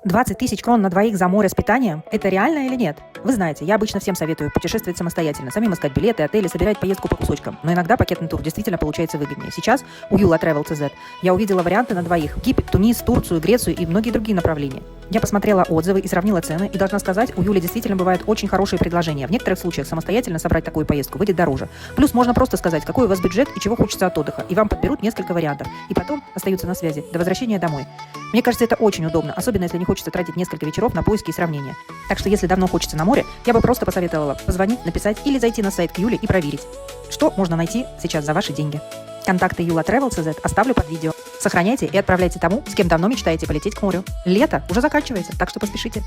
20 тысяч крон на двоих за море с питанием – это реально или нет? Вы знаете, я обычно всем советую путешествовать самостоятельно, самим искать билеты, отели, собирать поездку по кусочкам. Но иногда пакетный тур действительно получается выгоднее. Сейчас у Юла Travel CZ я увидела варианты на двоих – Египет, Тунис, Турцию, Грецию и многие другие направления. Я посмотрела отзывы и сравнила цены, и должна сказать, у Юли действительно бывают очень хорошие предложения. В некоторых случаях самостоятельно собрать такую поездку выйдет дороже. Плюс можно просто сказать, какой у вас бюджет и чего хочется от отдыха, и вам подберут несколько вариантов. И потом остаются на связи до возвращения домой. Мне кажется, это очень удобно, особенно если не хочется тратить несколько вечеров на поиски и сравнения. Так что если давно хочется на море, я бы просто посоветовала позвонить, написать или зайти на сайт к Юле и проверить, что можно найти сейчас за ваши деньги. Контакты Юла Travel CZ оставлю под видео. Сохраняйте и отправляйте тому, с кем давно мечтаете полететь к морю. Лето уже заканчивается, так что поспешите.